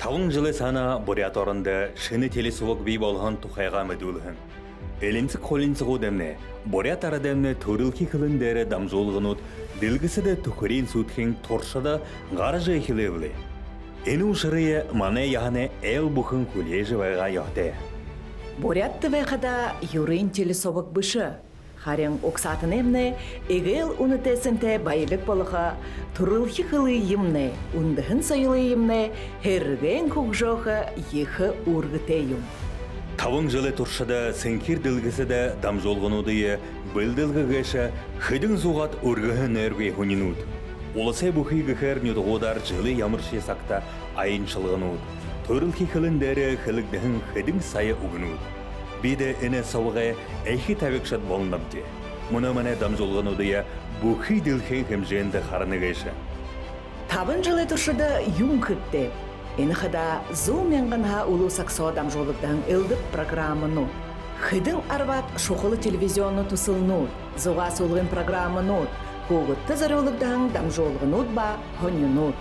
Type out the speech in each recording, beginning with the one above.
5 жылы сана бурят орында шыны телесуок бий болгон тухайга мэдүүлхэн. Элинцик холинцигу дэмне, бурят ара дэмне төрülki кылындары дамжуулгынут дилгісіде түхірин сүтхин торшада гаражы эхилевли. Эни ушырые мане яхане эл бухын кулежи вайга яхте. Бурят ТВ-хада юрин телесовок бышы. Харин оксатын эмне, эгел унытесенте байлык болыха, турылхи хылы емне, ундыхын сайылы емне, херген кукжоха ехы ургыте юм. 5 жылы туршада сенкир дилгісіде дамжуулгынудые білділгі гэша хыдың зуғат ургыхын әрге хунинуд. Олысы бұхи гыхер нюдғудар жылы ямыршы сақта айыншылғынуд. Турылхи хылындары хылыгдыхын хыдың сайы угынуд. Биде эне сауға әйхи тәвекшат болындамды. Мұна мәне дамжуулгынудые бұхи дилхен хемженді харыны гэша. 5 жылы туршада юм кытты. Энхада зум яңғанға улу саксо дамжуулыктан ылдып программыну. Хыдың арбат шоқылы телевизионну тусылнуд, зуға сулғын программынуд, хуғытты зарылыктан дамжуулгынуд ба хонюнуд.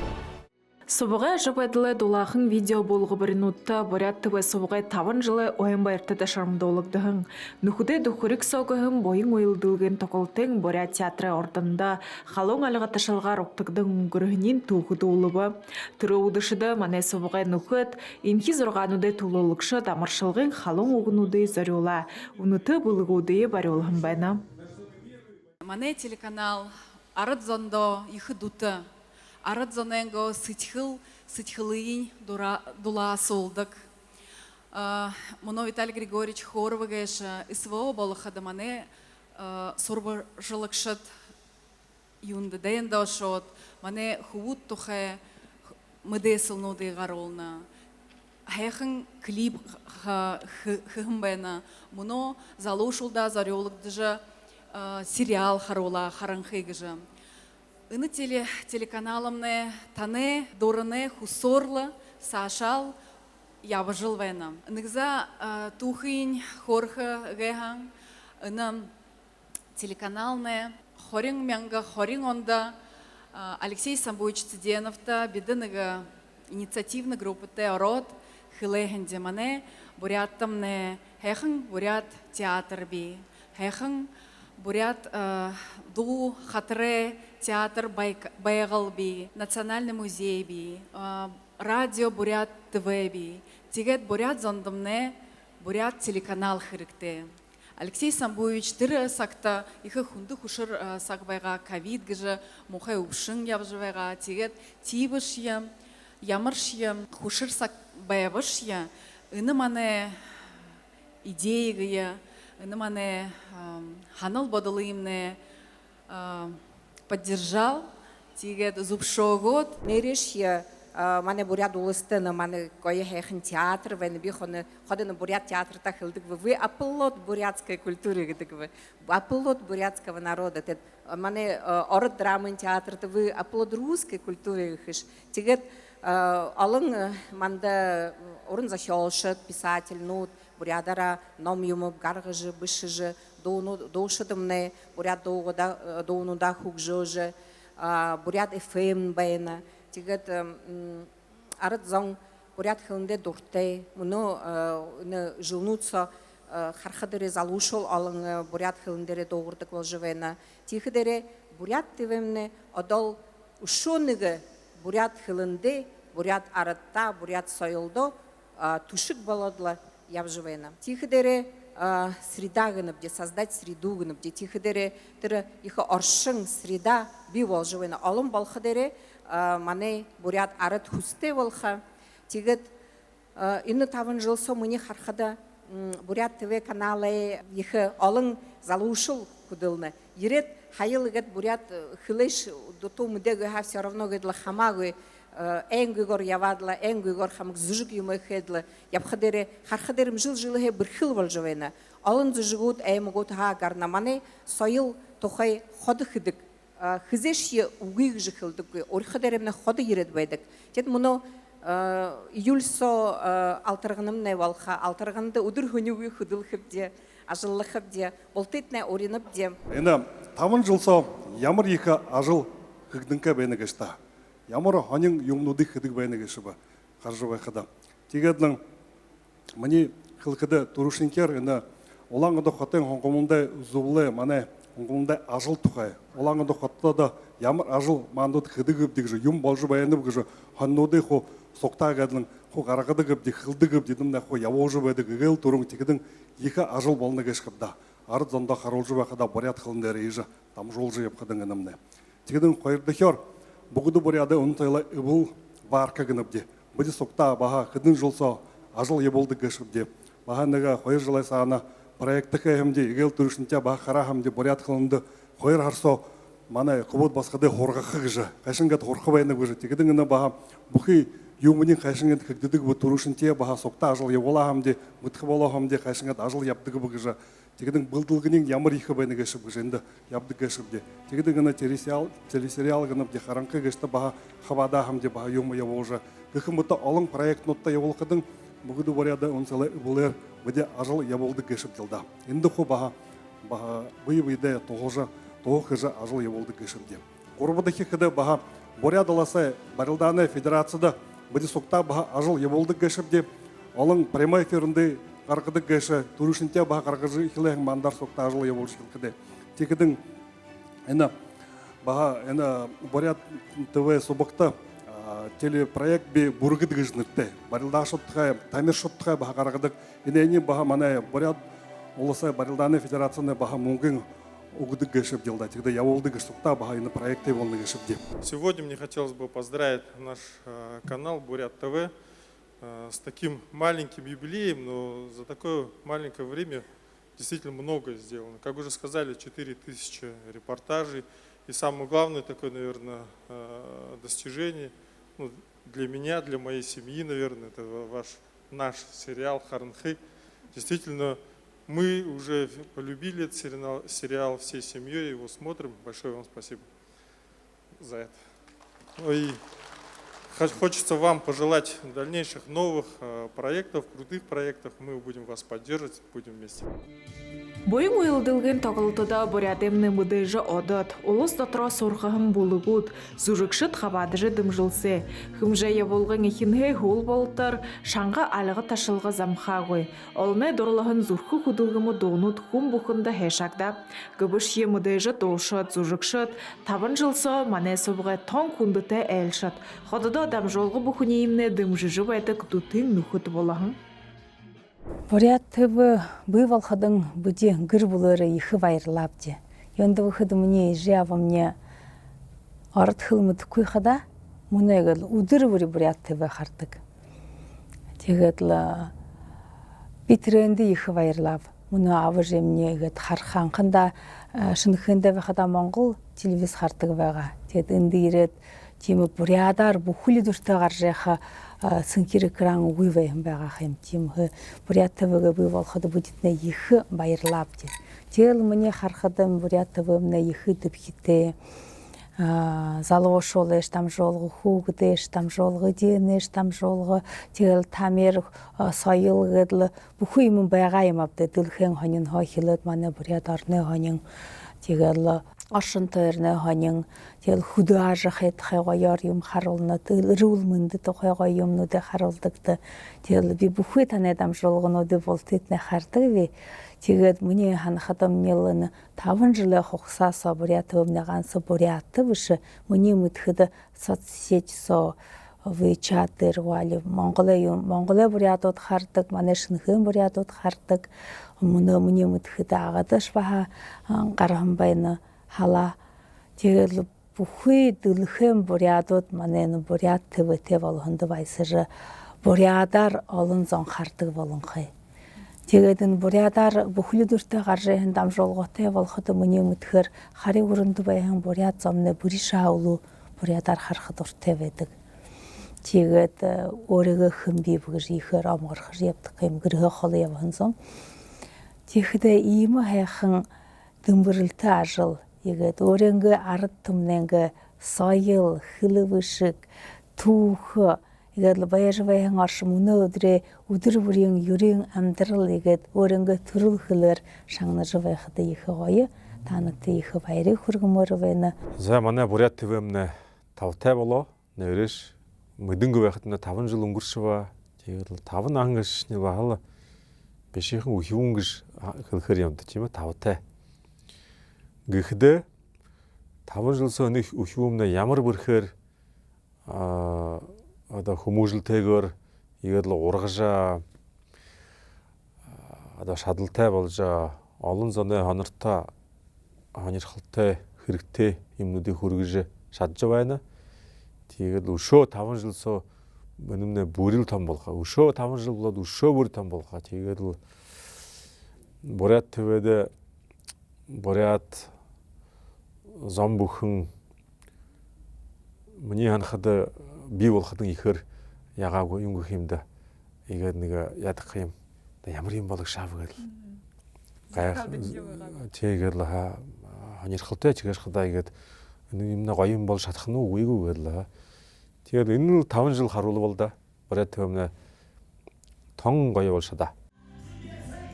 Собуға жапайдылы долағын видео болғы бірінутта Бурят ТВ собуға 5 жылы ойынба әртіді шармдолығдығын. Нүхуде дүхірік соғығын бойын ойылдылғын тоқылтың Бурят театры ордында қалың алыға ташылға роқтығдың үңгірігінен туғыды олыбы. Түрі ұдышыды мане собуға нүхіт, емхи зорғануды тулылықшы дамыршылғын қалың оғынуды зарюла. Уныты бұлығуды бар олғын байна. Мане телеканал арыд зондо ихы дуты. Арыд зоненго сытхылыйын дула солдық. Мұно Виталий Григорьевич Хоровыгеш СВО болықады мане сорбы жылықшыт юнды дәйін даушот. Мане хуут тухе мүдесілнуды ғаролна. Хайхын клип хым бәйна. Мұно залушылда зарелық дыжы сериал харола харанхыгыжы. Ины телеканалымны таны, дорыны, хусорлы, сашал, явыжыл вайна. Нығза тухын, хорхы гэхан, ины телеканалны хорин мянга, хорин онда Алексей Самбуевич Циденовта, бедыныга инициативны группы Теород, хылэхэнде мане, буряттымны, хэхэн бурят театр би, хэхэн бурят ду хатре театр Байгал би, Национальный музей би, радио Бурят ТВ би, тигет Бурят зондымне Бурят телеканал хырыкте. Алексей Самбуевич тірі сақта ихы хунды хушыр сақбайға ковид гыжы мухай упшын явжывайға тигет тибышья, ямыршья, хушыр сақбайвышья, ыны мане идея ыны мане ханыл бодылыйымне поддержал, тигет зубшогот. Нерешья мане бурят улыстыны, мане кое хэхэн театр, вэны би ходыны бурят театр тахылдык вы апплод бурятской культуры гыдык вы, апплод бурятского народа. Мане ород драмын театр, вы апплод русской культуры гыш. Тигет алын манда орын защёлшыт, писатель, нут, бурядара ном юмып, гаргыжы, бышыжы, доушыдымны, бурят доунуда хукжыжы, бурят ФМ байына. Тигет арыд зон бурят хылынде дурте, мұны жылнуца хархадыре залушыл алың бурят хылындере доғырдық волжывена. Тихидере бурят тивемне одол ушоныгы бурят хылынде, бурят арытта, бурят сойылдо тушык болодла явжывена. Тихидере среда гынып, создать среду гынып, тихидере тірі ихы оршың среда би волжывена. Алым балхадере мане бурят арыт хусте волха. Тигет ины 5 жыл со мыне хархада бурят ТВ каналы ихы алың залушыл кудылны. Ерет хайылыгет бурят хылыш доту мудегы ха все равно гыдла хамагы энгүгор явадла, энгүгор хамг зужук юмы хедлы. Япхадере хархадерим жыл-жылы хе бір хыл волжывена. Алын зужугут эймугут ха гарнамане сойыл тухай ходы хыдык. Хызешье угыг жихылдык, орхадеремне ходы ерет байдык. Тет мұны июльсо алтырғынымне валха, алтырғынды удыр хөнюгі худыл хыбде, ажылы хыбде, олтетне оринып де. Эна 5 жылсо ямар екі ажыл хыгдынка бәйні кешта. Ямар ханын юмнуды хыдык бәйні кеші ба. қаржыбайқыда. Тегедлің мені қылқыды турушинкер ені олаңғыды қотен хоңғымындай зұлы мане хоңғымындай ажыл тұқай. Олаңғыды қотта да ямар ажыл мандуд қыды көбдегі жы, юм болжы баянып күжі, ханнуды қо соқта ғадылың, қо қарақыды көбді, қылды көбді, дымда қо явожы байды ғыл тұрың тегінің екі ажыл болны кешкіпда. Арыд зонда қаролжы бақыда борят қылындары ежі, там жолжы епқыдың інімне. Тегінің қойырды хер, бұғыды боряды ұнтайлы ұбыл барқа гыныбде. Бұды соқта баға қыдың жолса ажыл еболды кешкіпде. Бағанныға қойыр жылай сағына проекті кәйімде, егел түрішінте баға қарағымде борят қылынды қойыр харсо мана құбыд басқады хорғақы кыжы, қайшыңғат хорқы байны кыжы. Тегінің іні баға бұқи юмынин қайшыңғат көгдідігі бұ турушынте баға соқта ажыл еболагамде, мұтқы болагамде қайшыңғат ажыл яптығы бұ кыжы. Тегінің бұлдылғының ямыр екі байны кешіп кыжы, енді ябды кешіпде. Тегінің іні телесериал гынымде қараңқы кешті баға хабадағамде баға юмы еболжы. Көхім бұта олың проект нотта еболқыдың бұғыды боряды онсалы бұлер бұде ажыл еболды кешіп делда. Енді қо баға бұй-бұйды тоғы кыжы ажыл еболды кешіпде. Құрбыдығы кіді баға борядыласы Барылданы федерацияда бұде соқта баға ажыл еболды кешіпде. Олың прямой эфирінде қарқыды кеші, турушынте баға қарқыжы хилайын мандар соқта ажыл еболды кілкіде. Текідің әні баға боряд ТВ собақты телепроект бе бұрғыды кіжінірді. Барылда шоттықай, тамир шоттықай баға қарқыдық. Әні баға мана боряд олысы Барылданы федерацияны баға мүнген угодык гешев делда, тогда я волды гешта бахай на проекте волны гешевде. Сегодня мне хотелось бы поздравить наш канал Бурят ТВ с таким маленьким юбилеем, но за такое маленькое время действительно многое сделано. Как уже сказали, 4000 репортажей. И самое главное такое, наверное, достижение для меня, для моей семьи, наверное, это наш сериал «Харнхы». Действительно, мы уже полюбили этот сериал всей семьей, его смотрим. Большое вам спасибо за это. Ну и хочется вам пожелать дальнейших новых проектов, крутых проектов. Мы будем вас поддерживать, будем вместе. Бойың уйылдылғын тоғылтыда борядемні мұдыжы одыт, олыс дотыра сорғығым болығуд, зүрікшіт қабадыжы дымжылсы. Хымжая болғын ехінгі хол болтыр, шаңға алығы ташылғы замхағой. Олны дорлығын зүркі құдылғымы доғынуд хум бұқында хешакда. Гүбіш е мұдыжы долшыт, зүрікшіт, табын жылсы мане собғы тон күндіті әлшіт. Қодыда адам жолғы бұқынейімні дымжыжы бәйті күтутың нүхіт болағын. Бурят ТВ бывал ходом буди гыр булыры ихы вайрлапди. Йонда выходу мне жава мне арт хылмыт куй хада мунегал удыр бури Бурят ТВ хартык. Тегетла битренди ихы вайрлап. Муну авыжы мне гет хархан кында шынхында вахада монгол телевиз хартык вага. Тед индирет тимы бурядар бухули дуртагар жеха сынкиры кран уйвайым бага хэм тимы Бурят ТВ бывал ходы будет на ихы байрлапди. Тел мне хархадам Бурят ТВ на ихы дыбхите залошол там жолғы хугды там жолғы денеш там жолғы тел тамер сайыл гыдлы бухуймын байгайым абды дылхэн ханин хахилет мане бурядарны ханин тегелла ашынтырны ханин тел худажы хэт хайгаяр юм харылны тыл рулмынды то хайгайымны да харылдыкты тел би бухуй танедам жолгыны да волтетне харды ви тегет мне ханхатам мелны 5 жылы хоксаса Бурят ТВ гансы Бурят ТВ мне мытхыды соцсеть со вичатыр вали Монголия Бурят от хартык манешынхын Бурят от хартык мне мытхыды агадыш баха карамбайны хала тегет бухуй дылхын Бурят от манен Бурят ТВ те волхынды байсыры Бурядар алын зон хартык волынхы. Тегедин бурядар бухули дурта гаржehen дам жолготе волхоты мне мытхыр хари урынды байхан бурят замны буришаулу бурядар хархы дурте ведик. Тегед орыгы хымби бугыж ихыр амгырхыр ептыкым гыргы халы явансон. Тегеде ийми хайхын дымбырылты ажыл егет орынгы арыттымненгі сайыл хылывышык тухы егет баяжывайхан аршымыны өдіре удыр бүрен юрен амдырыл егет орынғы түріл хылыр шаңны жывайхыды ехі ғойы таныты ехі байры хүргімөрі вайны. За мане Бурят ТВ-мне тавте боло, невриш мэдэнгүй байхад на 5 жил өнгөршва. Тэгээд 5 ангашны бахал бишийнхэн үхвүн гэж хэлэхээр юмд тийм ээ 5-тай. Гэхдээ 5 жилсөө нэг үхвүмнэ ямар бүрхээр одоо хүмүүжлтэйгээр игээд л ургаж одоо шадалтай болж олон зөний хонортой хонирхолтой хэрэгтэй юмнуудыг хүргэж шадж байна. Тэгээд өшөө 5 жилсөө мөнөмнө бүрэл том болгоо. Өшөө 5 жил болоод өшөө бүр том болгоо. Тэгээд л Бурят ТВ-д Бурят зам бүхэн миний ханахад бий болоход ихээр ягаагүй юм гэх юмда. Тэгээд нэг ядах юм. Ямар юм болог шаав гэл. Тэгээд хонирхолтой ч гэж хадаа игээд юм нэг гоё юм бол шатах нь үгүй гэл. Тэгээд энэ 5 жил харуулбал да. Бурят ТВ-н тон гоё болшоо.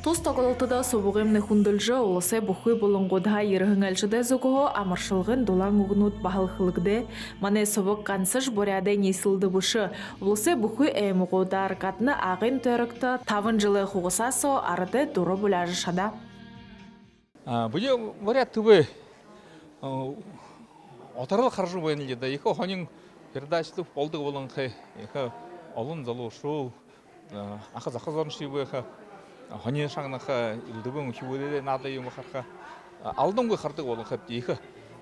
Тус тоглолтода сувгымны хүндэлжэ улсай бүхий болонгодха ерхэн алжыда зүгөө амаршылгын дулаан үгнүүд бахалхылгде мане сувг гансыш бурядай несілді бүші улсай бүхий әймуғудар қатны ағын төрікті 5 жылы хуғысасо арыды дұры бүлажы шада. Бұде Бурят ТВ отарыл қаржы бойын еді. Екі хонын передачылық болдығы болын қай. Екі олын залу шоу ақыз-ақыз орын шейбі Хонин шаңнаха илдебен хивуде нада юм харха алдыңғы хардыг болон хап дейхи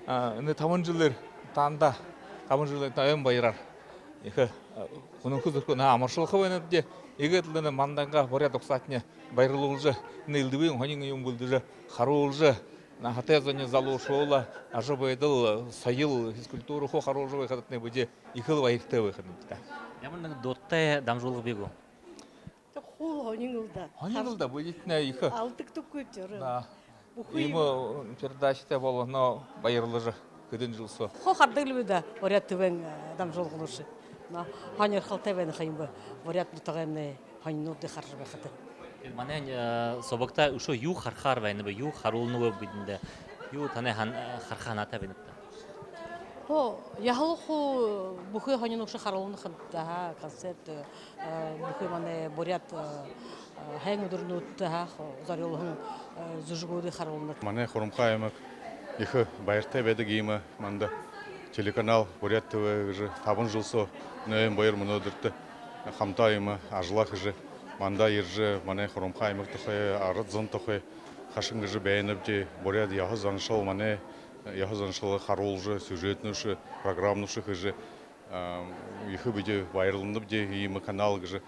эне 5 жылдар танда 5 жылдар тайын байрар ихи хунун күзөркө на амаршылхы байнат де эгетлене манданга Бурят оксатне байрылуулжы эне илдебен хонин юм булдыжы харуулжы на хатезоне залу шоула ажыбайдыл сайыл физкультуру хо харуулжы байхатне буде ихил байхты байхатне Ямар доттай дамжуулга бегу Хонинылда будетне ихи Алдыктып көп жары. Имы передачта болу, но байырлыжы көдін жылсы. Хо хардыглы да Бурят ТВ-н дамжол кылышы. Хонер халтабен хайымбы Бурят тагымны хонинуды харжы бахаты. Мане собакта ушо ю хархар вайны ю харулну бидинде. Ю тане харханата бенетта. Хо яхалху бухы хонинукшы харулны хадда концерт бухы мане Бурят хэн өдөрнүтtä зарылгын зүжгөдө харулны. Мане хурумхаймак ихе байртай бедэг има манда телеканал Бурят ТВ же 5 жылсо нөйм байыр мөнөдөртө хамтайма ажлах же манда ирже мане хурумхаймак тохе арыдзон тохе хашын же бәйнәпте Бурят яхызаншыл мане яхызаншыл харулжы сюжетнушы программнушы же ихе биде байрылынып де има канал же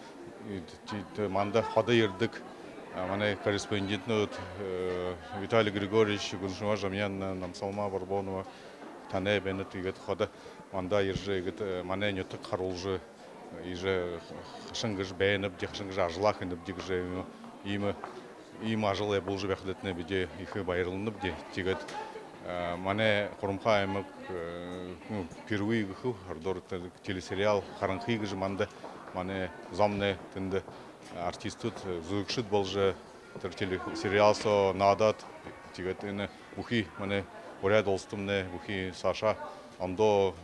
манда хода ердік мане корреспондентнут Виталий Григорьевич Гуншума Жамьянна Намсалма Барбонова тане бенет игет хода манда ерже игет мане нютык харулжы иже хашынгыш бәйнеп де хашынгыш ажлах инеп дигже има ажлы булжы бәхдетне биде ихе байрылынып де тигет мане хурумхаймык впервые гыху ардор телесериал харанхи гыжы манда мане замне тенде артистут зугшит болже телесериал со надат тигет эне бухи мане Бурят олстумне бухи Саша андо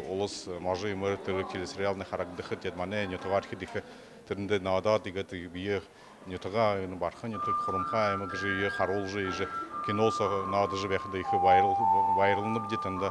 олос мажи мөр телесериалны харагдыхы тет мане нетовархи дихе тенде надат тигет бие нетога бархан нетог хурумха эме гыжы харулжы иже киносо надыжы бехде ихе байрылынып детенде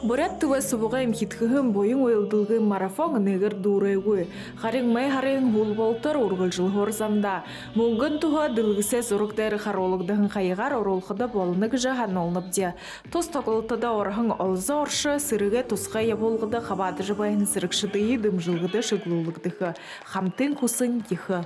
Бурят ТВ субугайм хитхыгым бойын ойылдылгы марафон негер дурайгы. Харин май харин хул болтыр ургылжыл хорзамда. Мунгын туға дылгысе зұрықтары харолығдығын қайығар оролқыда болыны жахан олынып де. Тос тоқылтыда орхың олза оршы сырыға тусқа еболғыда қабады жыбайын сырықшыдыйы дымжылғыда шыглулығдығы. Хамтын құсын ехі.